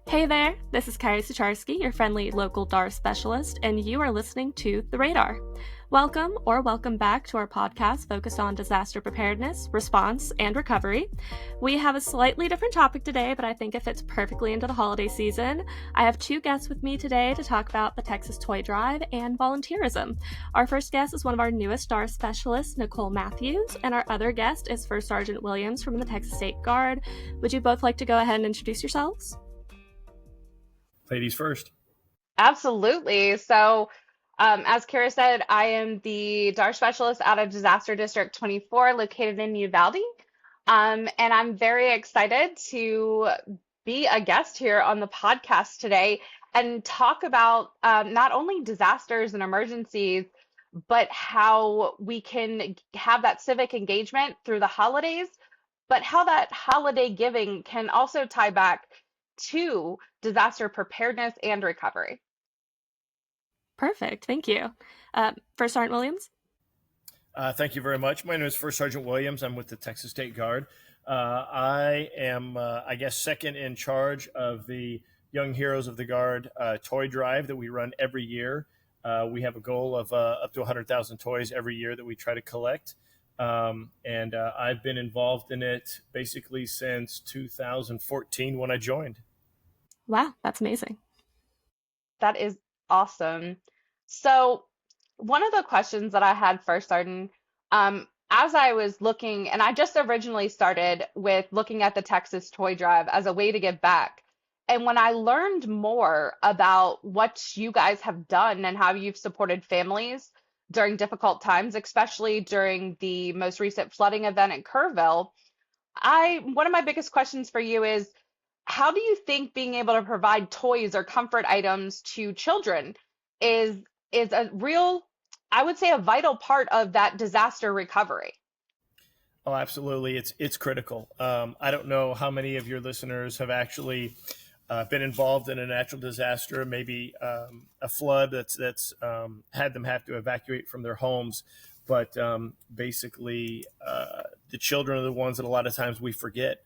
Hey there, this is Carrie Sucharski, your friendly local DAR specialist, and you are listening to The Radar. Welcome or welcome back to our podcast focused on disaster preparedness, response, and recovery. We have a slightly different topic today, but I think it fits perfectly into the holiday season. I have two guests with me today to talk about the Texas Toy Drive and volunteerism. Our first guest is one of our newest DAR specialists, Nicole Matthews, and our other guest is First Sergeant Williams from the Texas State Guard. Would you both like to go ahead and introduce yourselves? Ladies first. Absolutely. As Kara said, I am the DAR specialist out of Disaster District 24, located in Uvalde. And I'm very excited to be a guest here on the podcast today and talk about not only disasters and emergencies, but how we can have that civic engagement through the holidays, but how that holiday giving can also tie back to disaster preparedness and recovery. Perfect. Thank you. First Sergeant Williams? Thank you very much. My name is First Sergeant Williams. I'm with the Texas State Guard. I am, I guess, second in charge of the Young Heroes of the Guard toy drive that we run every year. We have a goal of up to 100,000 toys every year that we try to collect. And I've been involved in it basically since 2014 when I joined. Wow, that's amazing. That is awesome. So, one of the questions that I had first, Arden, as I was looking, and I just originally started with looking at the Texas Toy Drive as a way to give back. And when I learned more about what you guys have done and how you've supported families during difficult times, especially during the most recent flooding event in Kerrville, one of my biggest questions for you is, how do you think being able to provide toys or comfort items to children is a real, I would say, a vital part of that disaster recovery? Oh, absolutely. It's critical. I don't know how many of your listeners have actually been involved in a natural disaster, maybe a flood that's had them have to evacuate from their homes. But basically, the children are the ones that a lot of times we forget.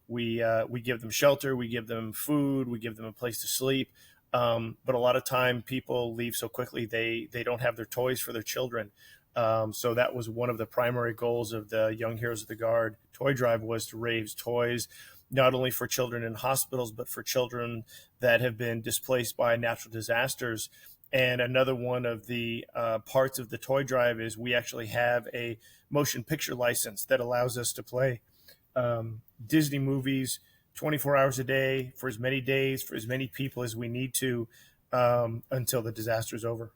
We give them shelter, we give them food, we give them a place to sleep. But a lot of time people leave so quickly they don't have their toys for their children. So that was one of the primary goals of the Young Heroes of the Guard toy drive, was to raise toys not only for children in hospitals, but for children that have been displaced by natural disasters. And another one of the parts of the toy drive is we actually have a motion picture license that allows us to play Disney movies 24 hours a day for as many days, for as many people as we need to, until the disaster is over.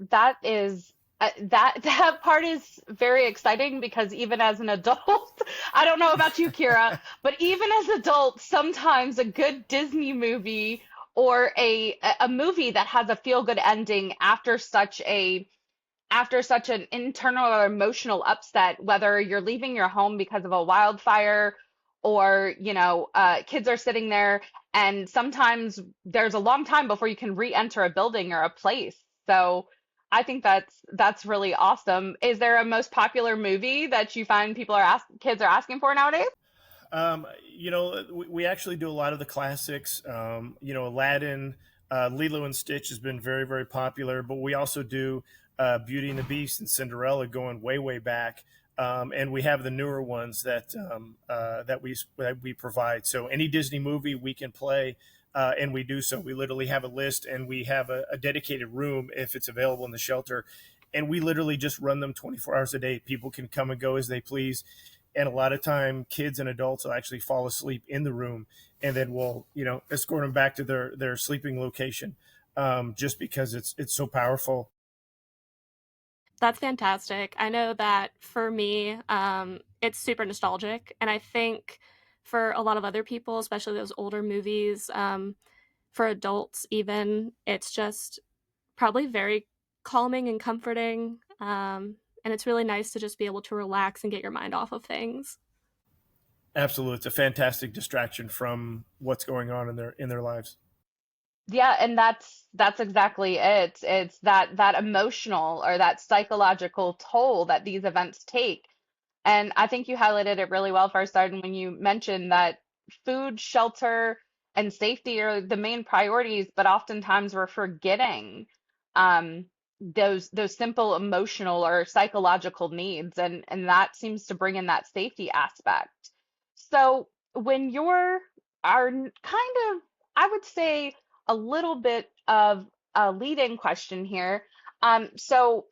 That is that part is very exciting because even as an adult, I don't know about you, Kira, but even as adults, sometimes a good Disney movie or a movie that has a feel good ending after such an internal or emotional upset, whether you're leaving your home because of a wildfire or, kids are sitting there, and sometimes there's a long time before you can re-enter a building or a place. So I think that's really awesome. Is there a most popular movie that you find kids are asking for nowadays? We actually do a lot of the classics. Aladdin, Lilo and Stitch has been very, very popular, but we also do Beauty and the Beast and Cinderella going way, way back. And we have the newer ones that we provide. So any Disney movie we can play, and we do so. We literally have a list, and we have a dedicated room if it's available in the shelter. And we literally just run them 24 hours a day. People can come and go as they please. And a lot of time, kids and adults will actually fall asleep in the room, and then we'll, escort them back to their sleeping location, just because it's so powerful. That's fantastic. I know that for me, it's super nostalgic. And I think for a lot of other people, especially those older movies, for adults even, it's just probably very calming and comforting. And it's really nice to just be able to relax and get your mind off of things. Absolutely. It's a fantastic distraction from what's going on in their lives. Yeah, and that's exactly it. It's that emotional or that psychological toll that these events take. And I think you highlighted it really well, first, Arden, when you mentioned that food, shelter, and safety are the main priorities, but oftentimes we're forgetting um, those simple emotional or psychological needs, and that seems to bring in that safety aspect. So when you're are kind of, I would say, a little bit of a lead-in question here. So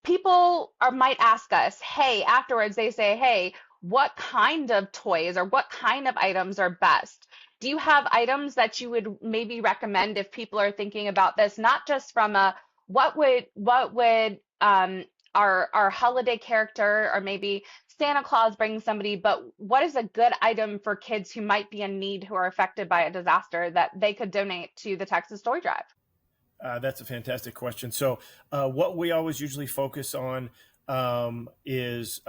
people are might ask us, hey, afterwards they say, hey, what kind of toys or what kind of items are best? Do you have items that you would maybe recommend if people are thinking about this, not just from a what would our holiday character or maybe Santa Claus bring somebody, but what is a good item for kids who might be in need who are affected by a disaster that they could donate to the Texas Toy Drive? That's a fantastic question. So, what we always usually focus on is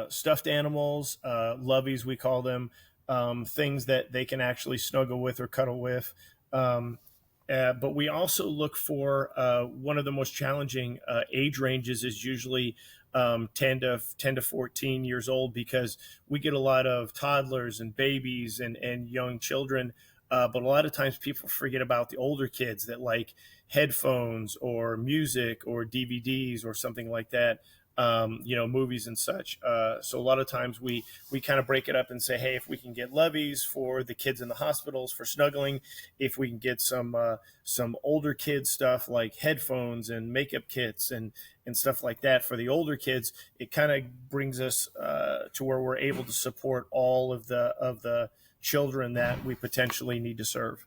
stuffed animals, loveys, we call them, things that they can actually snuggle with or cuddle with. Um, but we also look for one of the most challenging age ranges is usually 10 to 14 years old, because we get a lot of toddlers and babies and young children. But a lot of times people forget about the older kids that like headphones or music or DVDs or something like that, movies and such. So a lot of times we kind of break it up and say, hey, if we can get levies for the kids in the hospitals for snuggling, if we can get some older kids stuff like headphones and makeup kits and stuff like that for the older kids, it kind of brings us to where we're able to support all of the children that we potentially need to serve.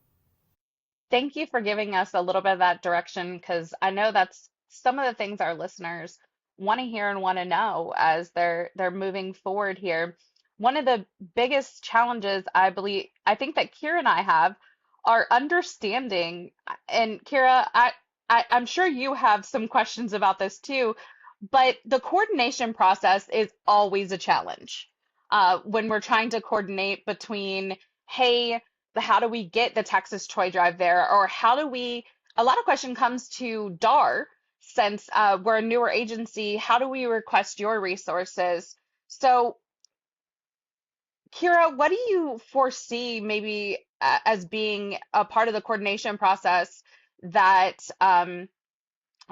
Thank you for giving us a little bit of that direction because I know that's some of the things our listeners want to hear and want to know as they're moving forward here. One of the biggest challenges I think that Kira and I have are understanding, and Kira, I'm sure you have some questions about this too, but the coordination process is always a challenge. When we're trying to coordinate between, hey, how do we get the Texas Toy Drive there? Or how do we, a lot of question comes to DAR since we're a newer agency. How do we request your resources? So, Kira, what do you foresee maybe as being a part of the coordination process that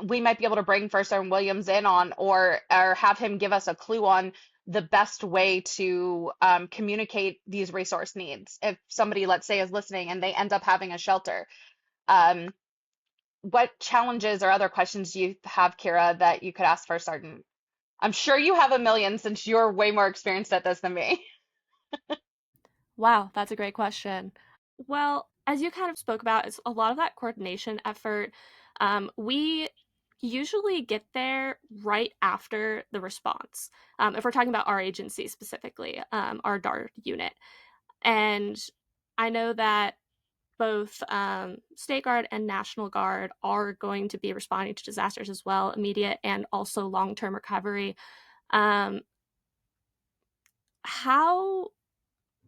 we might be able to bring First Sergeant Williams in on, or have him give us a clue on the best way to communicate these resource needs if somebody, let's say, is listening and they end up having a shelter? Um, what challenges or other questions do you have, Kira, that you could ask First Sergeant? I'm sure you have a million since you're way more experienced at this than me. Wow, that's a great question. Well, as you kind of spoke about, it's a lot of that coordination effort. We usually get there right after the response. If we're talking about our agency specifically, our DART unit. And I know that both State Guard and National Guard are going to be responding to disasters as well, immediate and also long term recovery. Um, how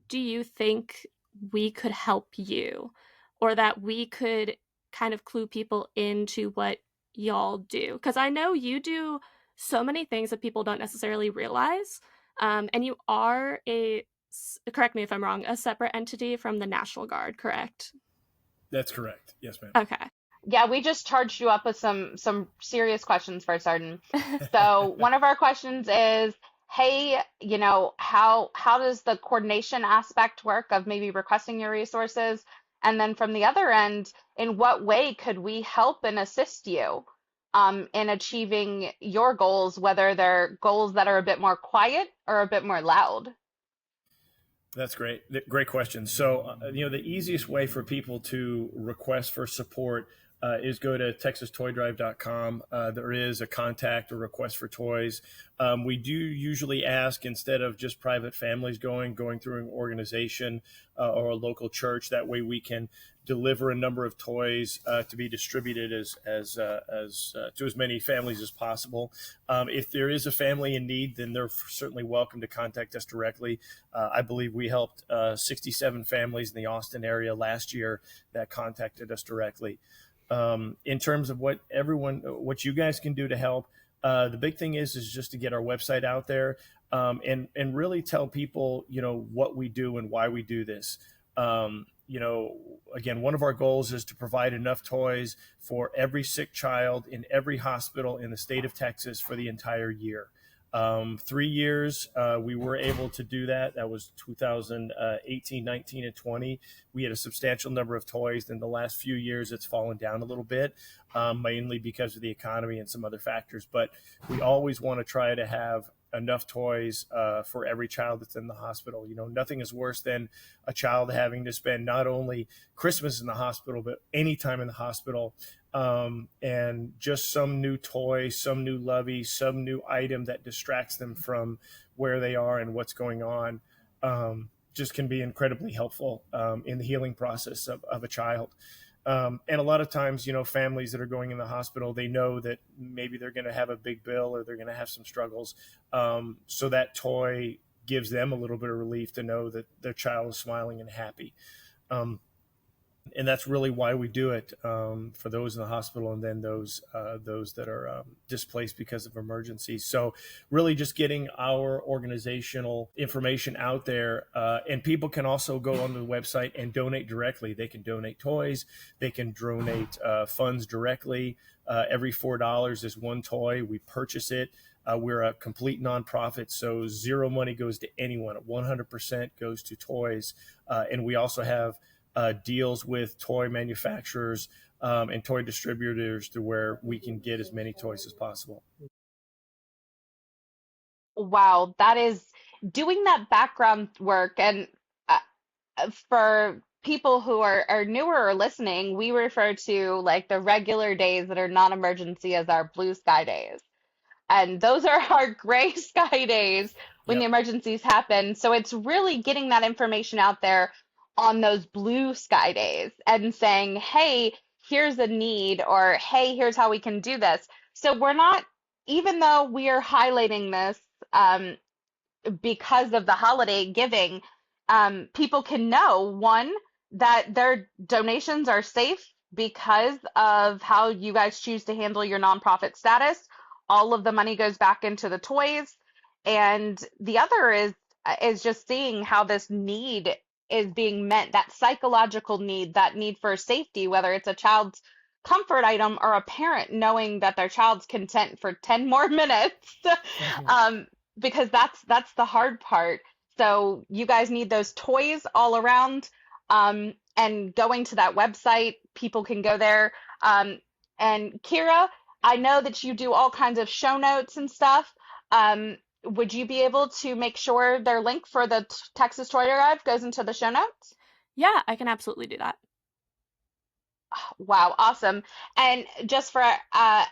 do you think we could help you, or that we could kind of clue people into what y'all do? Because I know you do so many things that people don't necessarily realize. And you are correct me if I'm wrong, a separate entity from the National Guard, correct? That's correct. Yes, ma'am. Okay. Yeah, we just charged you up with some serious questions for Sergeant. So one of our questions is, hey, how does the coordination aspect work of maybe requesting your resources? And then from the other end, in what way could we help and assist you in achieving your goals, whether they're goals that are a bit more quiet or a bit more loud? That's great. Great question. So, the easiest way for people to request for support is go to texastoydrive.com. There is a contact or request for toys. We do usually ask, instead of just private families going through an organization or a local church. That way we can deliver a number of toys to be distributed as to as many families as possible. If there is a family in need, then they're certainly welcome to contact us directly. I believe we helped 67 families in the Austin area last year that contacted us directly. In terms of what you guys can do to help, the big thing is just to get our website out there. and really tell people, what we do and why we do this. Again, one of our goals is to provide enough toys for every sick child in every hospital in the state of Texas for the entire year. 3 years, we were able to do that. That was 2018, 19, and 20. We had a substantial number of toys. In the last few years, it's fallen down a little bit, mainly because of the economy and some other factors. But we always want to try to have enough toys for every child that's in the hospital. Nothing is worse than a child having to spend not only Christmas in the hospital, but any time in the hospital. And just some new toy, some new lovey, some new item that distracts them from where they are and what's going on, just can be incredibly helpful in the healing process of a child. And a lot of times, families that are going in the hospital, they know that maybe they're going to have a big bill or they're going to have some struggles. So that toy gives them a little bit of relief to know that their child is smiling and happy. And that's really why we do it, for those in the hospital and then those that are displaced because of emergencies. So really just getting our organizational information out there, and people can also go on the website and donate directly. They can donate toys. They can donate funds directly. Every $4 is one toy. We purchase it. We're a complete nonprofit, so zero money goes to anyone. 100% goes to toys. And we also have deals with toy manufacturers and toy distributors to where we can get as many toys as possible. Wow, that is doing that background work. And for people who are newer or listening, we refer to like the regular days that are non-emergency as our blue sky days. And those are our gray sky days when the Yep. emergencies happen. So it's really getting that information out there on those blue sky days and saying, hey, here's a need, or hey, here's how we can do this. So we're not, even though we are highlighting this, because of the holiday giving, people can know, one, that their donations are safe because of how you guys choose to handle your nonprofit status. All of the money goes back into the toys. And the other is just seeing how this need is being met, that psychological need, that need for safety, whether it's a child's comfort item or a parent knowing that their child's content for 10 more minutes. um, because that's the hard part. So you guys need those toys all around. And going to that website, people can go there. And Kira, I know that you do all kinds of show notes and stuff. Would you be able to make sure their link for the Texas Toy Drive goes into the show notes? Yeah, I can absolutely do that. Wow, awesome. And just for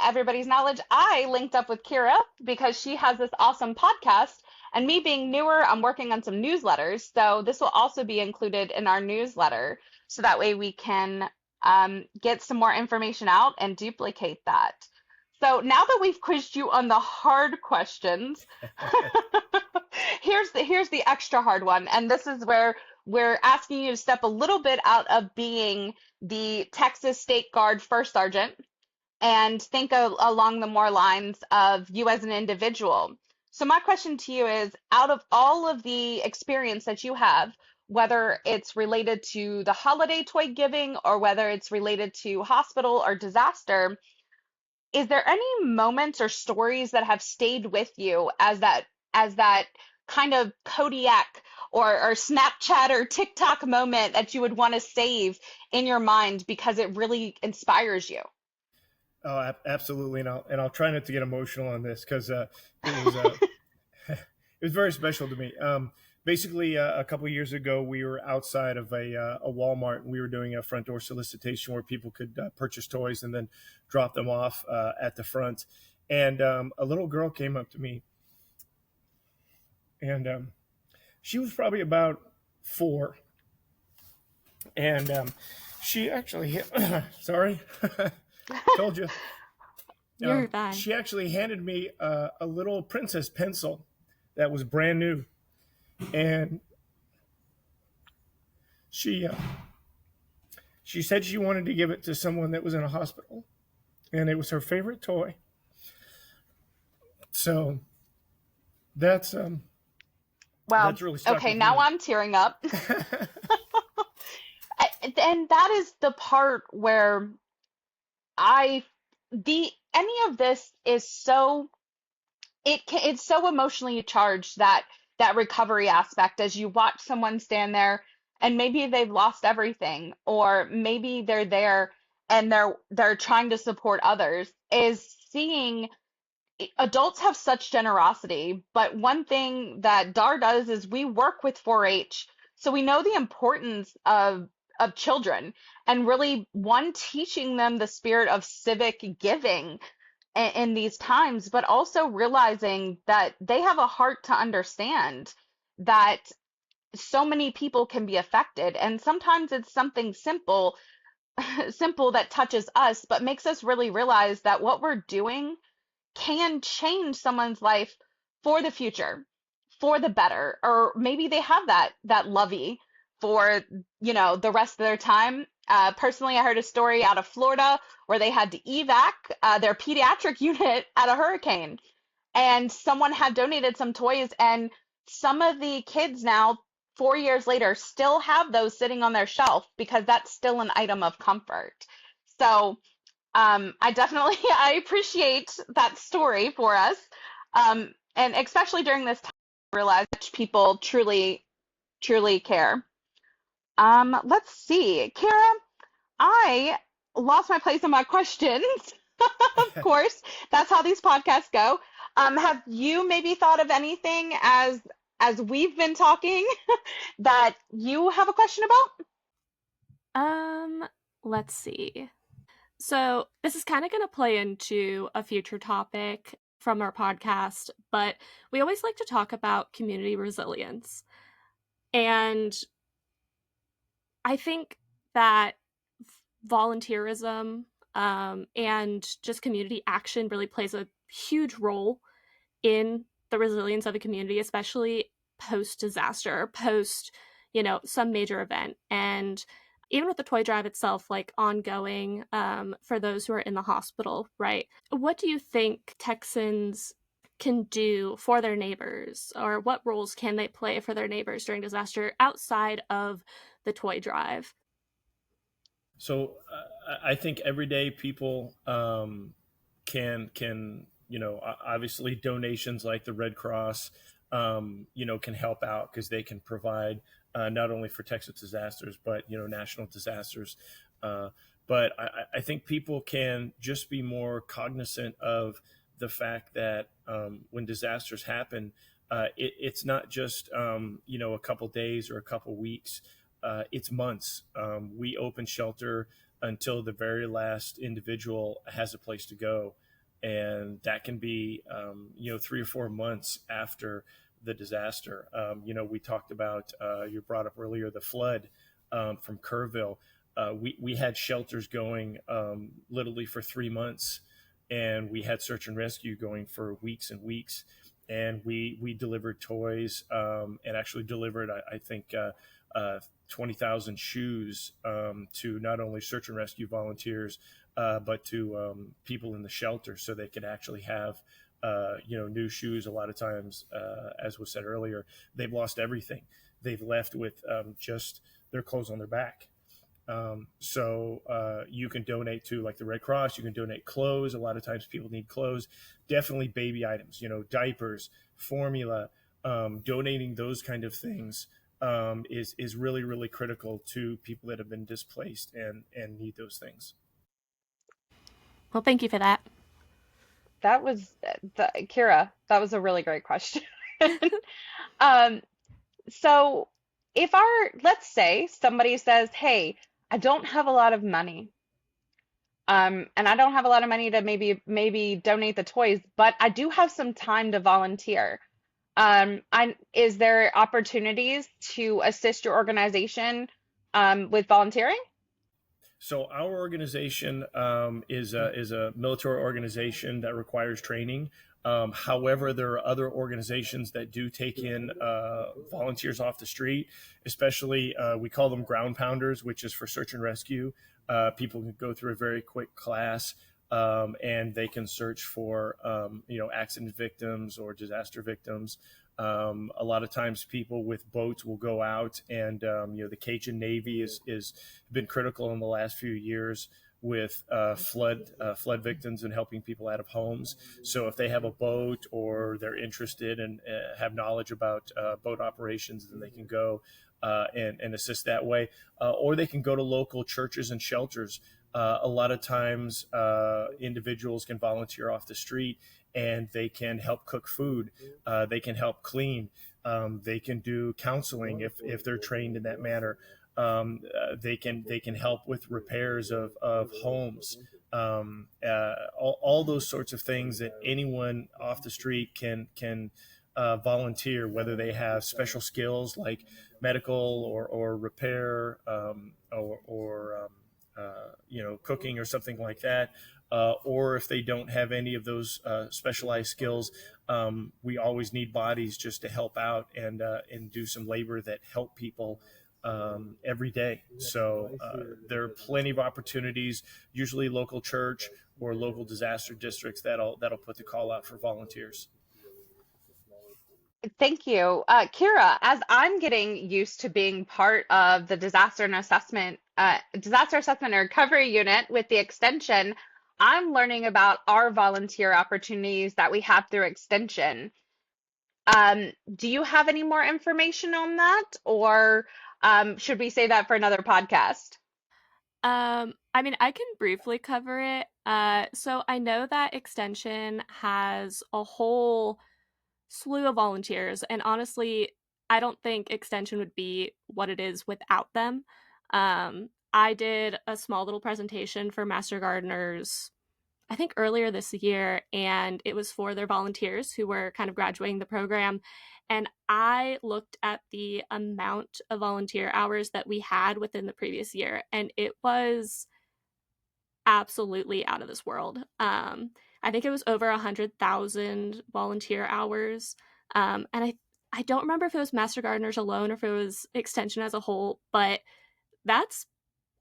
everybody's knowledge, I linked up with Kira because she has this awesome podcast. And me being newer, I'm working on some newsletters. So this will also be included in our newsletter. So that way we can get some more information out and duplicate that. So now that we've quizzed you on the hard questions, here's the extra hard one. And this is where we're asking you to step a little bit out of being the Texas State Guard First Sergeant and think along the more lines of you as an individual. So my question to you is, out of all of the experience that you have, whether it's related to the holiday toy giving or whether it's related to hospital or disaster, is there any moments or stories that have stayed with you as that kind of Kodiak or Snapchat or TikTok moment that you would want to save in your mind because it really inspires you? Oh, absolutely. And I'll try not to get emotional on this because it was very special to me. Basically, a couple of years ago, we were outside of a Walmart, and we were doing a front door solicitation where people could purchase toys and then drop them off at the front. And a little girl came up to me, and she was probably about 4. And she actually, sorry, told you. You're fine. She actually handed me a little princess pencil that was brand new. And she said she wanted to give it to someone that was in a hospital, and it was her favorite toy. So that's Well, That's really stuck okay, with now me. I'm tearing up. And that is the part where I the any of this is so it's so emotionally charged, that recovery aspect, as you watch someone stand there and maybe they've lost everything, or maybe they're there and they're trying to support others, is seeing adults have such generosity. But one thing that DAR does is we work with 4-H, so we know the importance of children, and really, one, teaching them the spirit of civic giving in these times, but also realizing that they have a heart to understand that so many people can be affected, and sometimes it's something simple simple that touches us but makes us really realize that what we're doing can change someone's life for the future, for the better, or maybe they have that lovey for the rest of their time. Personally, I heard a story out of Florida where they had to evac their pediatric unit at a hurricane, and someone had donated some toys, and some of the kids now, 4 years later, still have those sitting on their shelf because that's still an item of comfort. So I definitely I appreciate that story for us, and especially during this time, I realize that people truly care. Let's see, Kara, I lost my place in my questions. Of course, that's how these podcasts go. Have you maybe thought of anything as we've been talking that you have a question about? Um, let's see. So, this is kind of going to play into a future topic from our podcast, but we always like to talk about community resilience. And I think that volunteerism and just community action really plays a huge role in the resilience of a community, especially post disaster, post, some major event. And even with the toy drive itself, like ongoing for those who are in the hospital, right? What do you think Texans can do for their neighbors, or what roles can they play for their neighbors during disaster outside of the toy drive? So I think everyday people can obviously donations like the Red Cross can help out because they can provide not only for Texas disasters but national disasters. Uh, but I think people can just be more cognizant of the fact that when disasters happen, it's not just a couple days or a couple weeks. It's months. We open shelter until the very last individual has a place to go, and that can be 3 or 4 months after the disaster. We talked about you brought up earlier the flood from Kerrville. We had shelters going literally for 3 months, and we had search and rescue going for weeks and weeks. And we delivered toys and actually delivered, I think, 20,000 shoes to not only search and rescue volunteers, but to people in the shelter so they could actually have new shoes. A lot of times, as was said earlier, they've lost everything. They've left with just their clothes on their back. So you can donate to like the Red Cross. You can donate clothes. A lot of times people need clothes. Definitely baby items, diapers, formula. Donating those kind of things is really really critical to people that have been displaced and need those things. Well, thank you for that. That was Kira, that was a really great question. Um, so if let's say somebody says, "Hey, I don't have a lot of money, and I don't have a lot of money to maybe donate the toys, but I do have some time to volunteer." Is there opportunities to assist your organization with volunteering? So our organization is a military organization that requires training. However, there are other organizations that do take in volunteers off the street, especially we call them ground pounders, which is for search and rescue. People can go through a very quick class and they can search for accident victims or disaster victims. A lot of times people with boats will go out and, the Cajun Navy is been critical in the last few years with flood victims and helping people out of homes. So if they have a boat or they're interested and have knowledge about boat operations, then they can go and assist that way. Or they can go to local churches and shelters. A lot of times, individuals can volunteer off the street and they can help cook food. They can help clean. They can do counseling if they're trained in that manner. They can help with repairs of homes. All those sorts of things that anyone off the street can volunteer, whether they have special skills like medical or repair, or cooking or something like that. Or if they don't have any of those specialized skills, we always need bodies just to help out and do some labor that help people every day. So there are plenty of opportunities, usually local church or local disaster districts that'll put the call out for volunteers. Thank you. Kira, as I'm getting used to being part of the disaster assessment and recovery unit with the extension, I'm learning about our volunteer opportunities that we have through extension. Do you have any more information on that, or should we say that for another podcast? I mean, I can briefly cover it. So I know that Extension has a whole slew of volunteers, and honestly, I don't think Extension would be what it is without them. I did a small little presentation for Master Gardeners, I think earlier this year, and it was for their volunteers who were kind of graduating the program. And I looked at the amount of volunteer hours that we had within the previous year, and it was absolutely out of this world. I think it was over 100,000 volunteer hours. And I don't remember if it was Master Gardeners alone or if it was Extension as a whole, but that's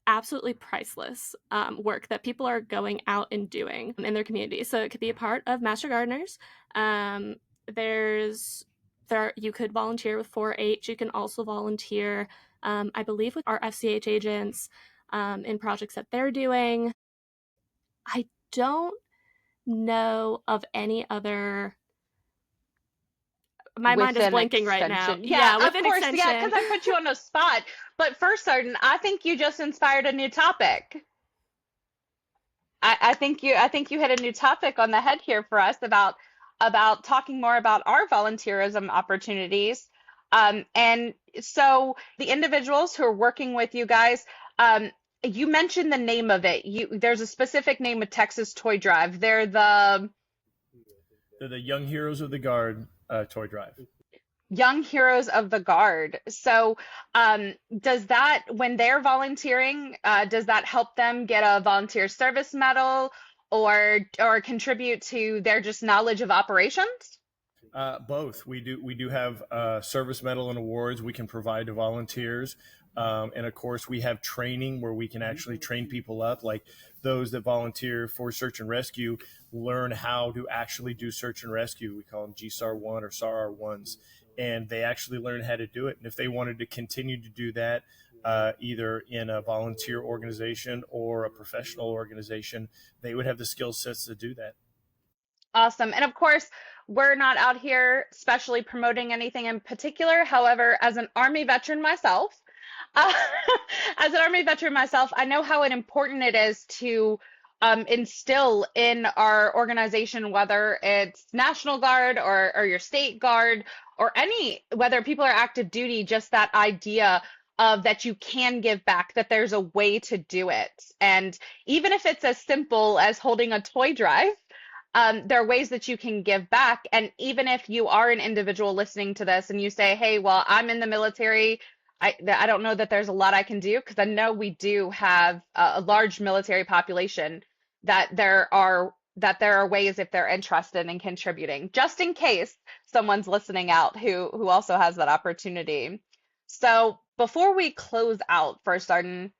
absolutely priceless work that people are going out and doing in their community. So it could be a part of Master Gardeners. Um, there's there you could volunteer with 4-H. You can also volunteer, I believe, with our FCH agents in projects that they're doing. I don't know of any other. My mind is Within blanking right now. extension. Yeah, Yeah, of within course. Yeah, Extension. because I put you on the spot. But first, Arden, I think you just inspired a new topic. I think you hit a new topic on the head here for us about talking more about our volunteerism opportunities. And so the individuals who are working with you guys, you mentioned the name of it. There's a specific name of Texas Toy Drive. They're the Young Heroes of the Guard toy drive. Young Heroes of the Guard. So, does that, when they're volunteering, does that help them get a volunteer service medal or contribute to their just knowledge of operations? Both. We do have service medal and awards we can provide to volunteers, and of course we have training where we can actually train people up. Like those that volunteer for search and rescue learn how to actually do search and rescue. We call them GSAR 1 or SAR ones, and they actually learn how to do it. And if they wanted to continue to do that, either in a volunteer organization or a professional organization, they would have the skill sets to do that. Awesome. And of course, we're not out here specially promoting anything in particular. However, as an Army veteran myself, uh, as an Army veteran myself, I know how important it is to instill in our organization, whether it's National Guard or your state guard or whether people are active duty, just that idea of that you can give back, that there's a way to do it. And even if it's as simple as holding a toy drive, there are ways that you can give back. And even if you are an individual listening to this and you say, hey, well, I'm in the military, I don't know that there's a lot I can do, because I know we do have a large military population, that there are ways if they're interested in contributing, just in case someone's listening out who also has that opportunity. So before we close out, first, Arden,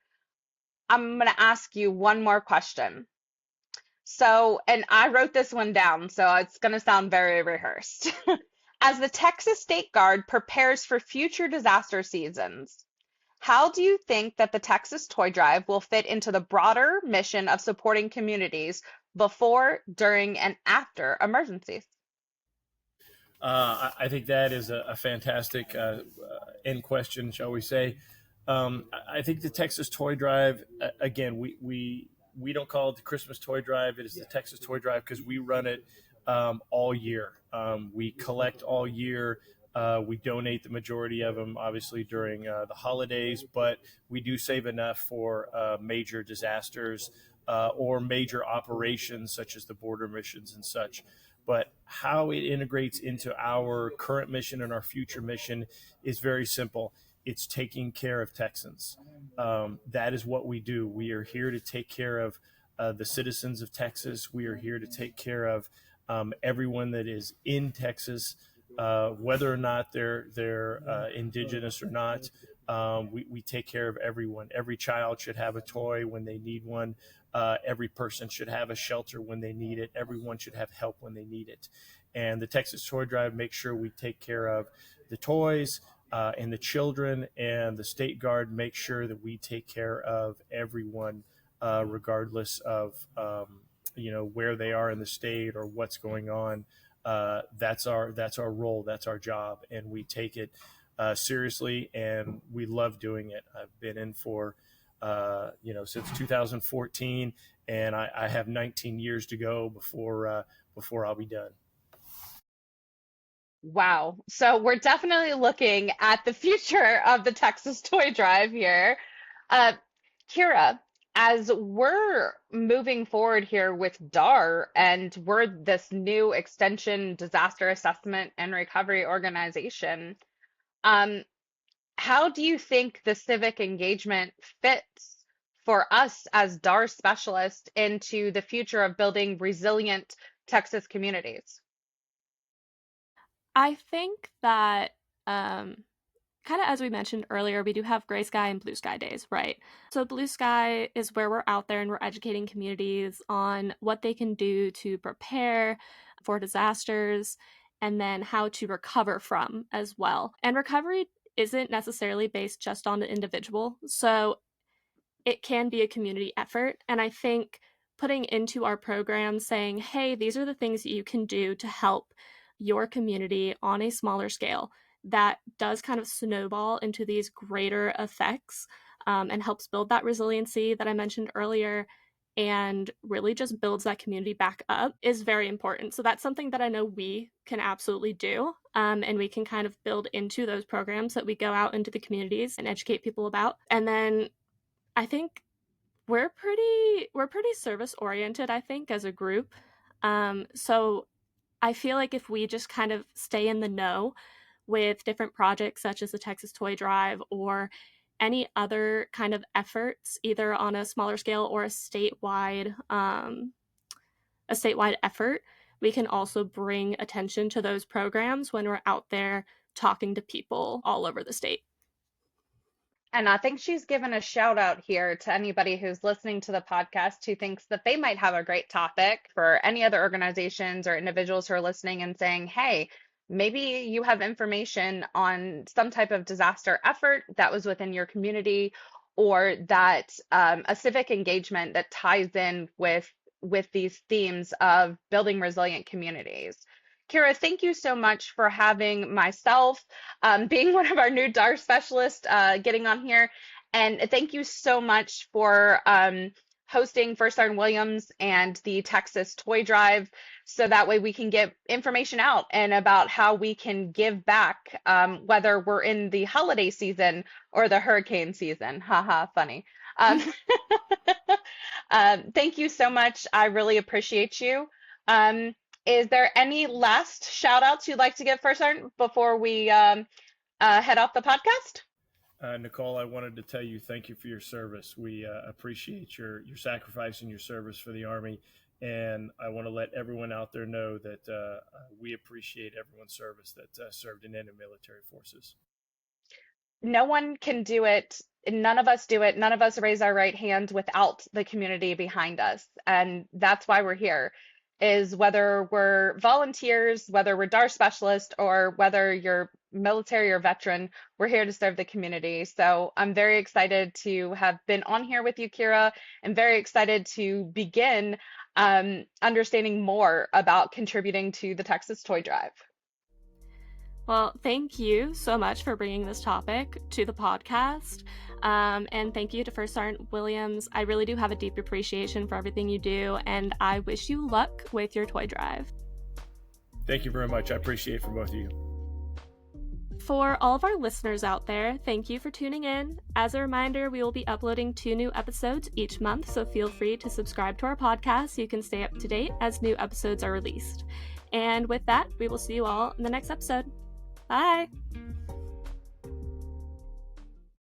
I'm going to ask you one more question. So, and I wrote this one down, so it's going to sound very rehearsed. As the Texas State Guard prepares for future disaster seasons, how do you think that the Texas Toy Drive will fit into the broader mission of supporting communities before, during, and after emergencies? I think that is a fantastic end question, shall we say. I think the Texas Toy Drive, again, we don't call it the Christmas Toy Drive. It is the Texas Toy Drive because we run it all year. We collect all year. We donate the majority of them, obviously, during the holidays, but we do save enough for major disasters or major operations such as the border missions and such. But how it integrates into our current mission and our future mission is very simple. It's taking care of Texans. That is what we do. We are here to take care of the citizens of Texas. We are here to take care of everyone that is in Texas, whether or not they're indigenous or not. We take care of everyone. Every child should have a toy when they need one. Every person should have a shelter when they need it. Everyone should have help when they need it. And the Texas Toy Drive makes sure we take care of the toys and the children, and the State Guard makes sure that we take care of everyone, regardless of where they are in the state or what's going on. That's our role. That's our job, and we take it seriously, and we love doing it. I've been in for since 2014, and I have 19 years to go before I'll be done. Wow. So we're definitely looking at the future of the Texas Toy Drive here. Uh, Kira, as we're moving forward here with DAR and we're this new extension disaster assessment and recovery organization, um, how do you think the civic engagement fits for us as DAR specialists into the future of building resilient Texas communities? I think that, kind of as we mentioned earlier, we do have gray sky and blue sky days, right? So, blue sky is where we're out there and we're educating communities on what they can do to prepare for disasters and then how to recover from as well. And recovery isn't necessarily based just on the individual. So, it can be a community effort. And I think putting into our program saying, hey, these are the things that you can do to help your community on a smaller scale, that does kind of snowball into these greater effects, and helps build that resiliency that I mentioned earlier and really just builds that community back up, is very important. So that's something that I know we can absolutely do. And we can kind of build into those programs that we go out into the communities and educate people about. And then I think we're pretty service oriented, I think, as a group. So I feel like if we just kind of stay in the know with different projects such as the Texas Toy Drive or any other kind of efforts, either on a smaller scale or a statewide effort, we can also bring attention to those programs when we're out there talking to people all over the state. And I think she's given a shout out here to anybody who's listening to the podcast who thinks that they might have a great topic for any other organizations or individuals who are listening and saying, hey, maybe you have information on some type of disaster effort that was within your community or that a civic engagement that ties in with these themes of building resilient communities. Kira, thank you so much for having myself, being one of our new DAR specialists, getting on here. And thank you so much for hosting First Sergeant Williams and the Texas Toy Drive, so that way we can get information out and about how we can give back, whether we're in the holiday season or the hurricane season. Haha, funny. Um, thank you so much. I really appreciate you. Is there any last shout outs you'd like to give first, Sergeant, before we head off the podcast? Nicole, I wanted to tell you thank you for your service. We appreciate your sacrifice and your service for the Army. And I want to let everyone out there know that we appreciate everyone's service that served in any military forces. No one can do it. None of us do it. None of us raise our right hand without the community behind us. And that's why we're here. is whether we're volunteers, whether we're DAR specialists, or whether you're military or veteran, we're here to serve the community. So I'm very excited to have been on here with you, Kira, and very excited to begin understanding more about contributing to the Texas Toy Drive. Well, thank you so much for bringing this topic to the podcast. And thank you to First Sergeant Williams. I really do have a deep appreciation for everything you do, and I wish you luck with your toy drive. Thank you very much. I appreciate it from both of you. For all of our listeners out there, thank you for tuning in. As a reminder, we will be uploading 2 new episodes each month, so feel free to subscribe to our podcast so you can stay up to date as new episodes are released. And with that, we will see you all in the next episode. Bye!